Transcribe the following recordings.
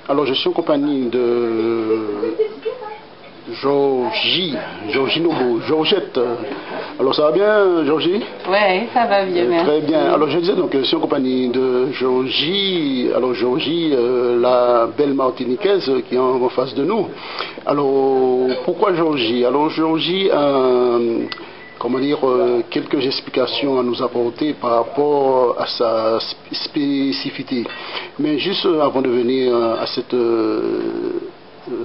Alors, je suis en compagnie de Georgie Nobo, Georgette. Alors, ça va bien, Georgie? Oui, ça va bien, merci. Très bien. Alors, je disais, donc, je suis en compagnie de Georgie. Alors, Georgie, la belle Martiniquaise qui est en face de nous. Alors, pourquoi Georgie? Alors, Georgie comment dire, quelques explications à nous apporter par rapport à sa spécificité. Mais juste avant de venir à cette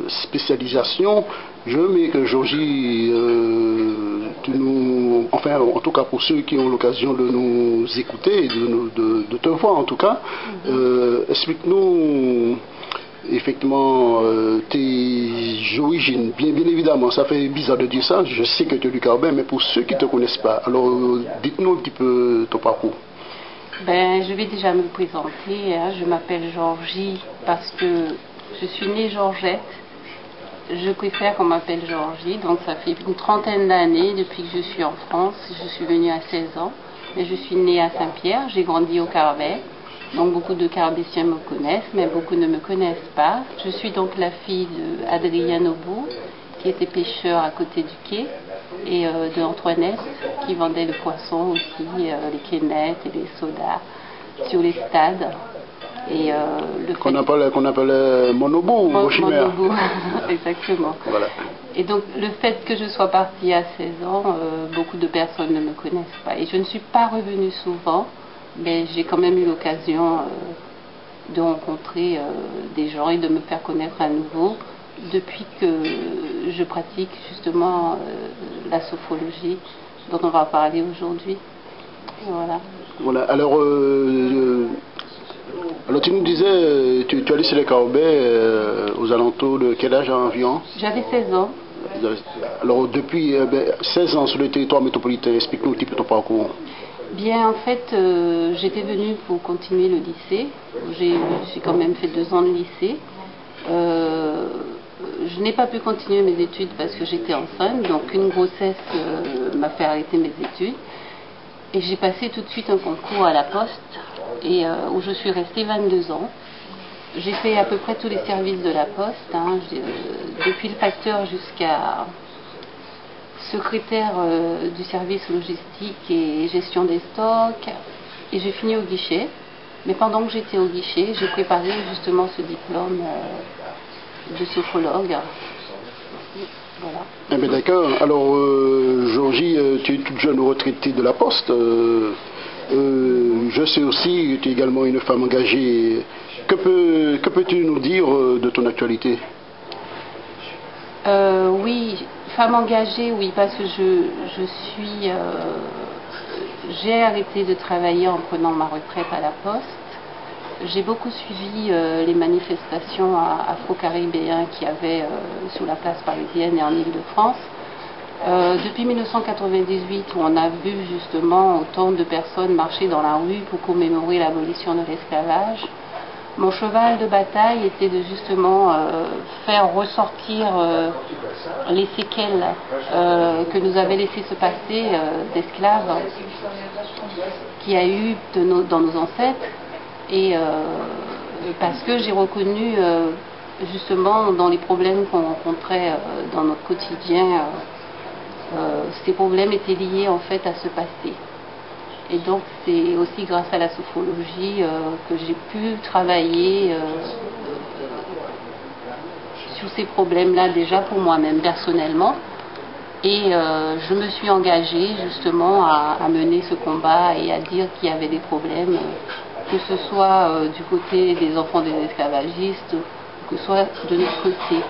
spécialisation, je veux que Georgie, enfin en tout cas pour ceux qui ont l'occasion de nous écouter, de te voir en tout cas, explique-nous effectivement tes origines. Bien évidemment, ça fait bizarre de dire ça, je sais que tu es du Caraïbe, mais pour ceux qui ne te connaissent pas, alors dites-nous un petit peu ton parcours. Ben, je vais déjà me présenter, hein. Je m'appelle Georgie parce que je suis née Georgette. Je préfère qu'on m'appelle Georgie, donc ça fait une trentaine d'années depuis que je suis en France. Je suis venue à 16 ans, mais je suis née à Saint-Pierre, j'ai grandi au Caraïbe. Donc beaucoup de Carabéciens me connaissent, mais beaucoup ne me connaissent pas. Je suis donc la fille d'Adrien Nobo, qui était pêcheur à côté du quai, et de Antoinette, qui vendait le poisson aussi, les quénettes et les sodas sur les stades. Et qu'on appelait Monobo ou chimère. Monobo, exactement. Voilà. Et donc le fait que je sois partie à 16 ans, beaucoup de personnes ne me connaissent pas. Et je ne suis pas revenue souvent, mais j'ai quand même eu l'occasion de rencontrer des gens et de me faire connaître à nouveau depuis que je pratique justement la sophrologie dont on va parler aujourd'hui. Voilà. Voilà. Alors tu nous disais, tu allais chez les Caraïbes aux alentours de quel âge environ? J'avais 16 ans. Alors depuis 16 ans sur le territoire métropolitain, explique-nous un petit peu ton parcours. Bien, en fait, j'étais venue pour continuer le lycée. J'ai quand même fait 2 ans de lycée. Je n'ai pas pu continuer mes études parce que j'étais enceinte, donc une grossesse m'a fait arrêter mes études. Et j'ai passé tout de suite un concours à la Poste, et où je suis restée 22 ans. J'ai fait à peu près tous les services de la Poste, hein, depuis le facteur jusqu'à secrétaire du service logistique et gestion des stocks, et j'ai fini au guichet. Mais pendant que j'étais au guichet, j'ai préparé justement ce diplôme de sophrologue. Voilà. Eh bien d'accord. Alors Georgie, tu es toute jeune retraitée de la Poste. Je sais aussi que tu es également une femme engagée. Que peux-tu nous dire de ton actualité? Oui, femme engagée, oui, parce que j'ai arrêté de travailler en prenant ma retraite à la Poste. J'ai beaucoup suivi les manifestations afro-caribéennes qu'il y avait sur la place parisienne et en Île-de-France. Depuis 1998, où on a vu justement autant de personnes marcher dans la rue pour commémorer l'abolition de l'esclavage, mon cheval de bataille était de justement faire ressortir les séquelles que nous avait laissé se passer d'esclaves qu'il y a eu dans nos ancêtres. Et parce que j'ai reconnu justement dans les problèmes qu'on rencontrait dans notre quotidien, ces problèmes étaient liés en fait à ce passé. Et donc c'est aussi grâce à la sophrologie que j'ai pu travailler sur ces problèmes-là déjà pour moi-même personnellement. Et je me suis engagée justement à mener ce combat et à dire qu'il y avait des problèmes, que ce soit du côté des enfants des esclavagistes, que ce soit de notre côté.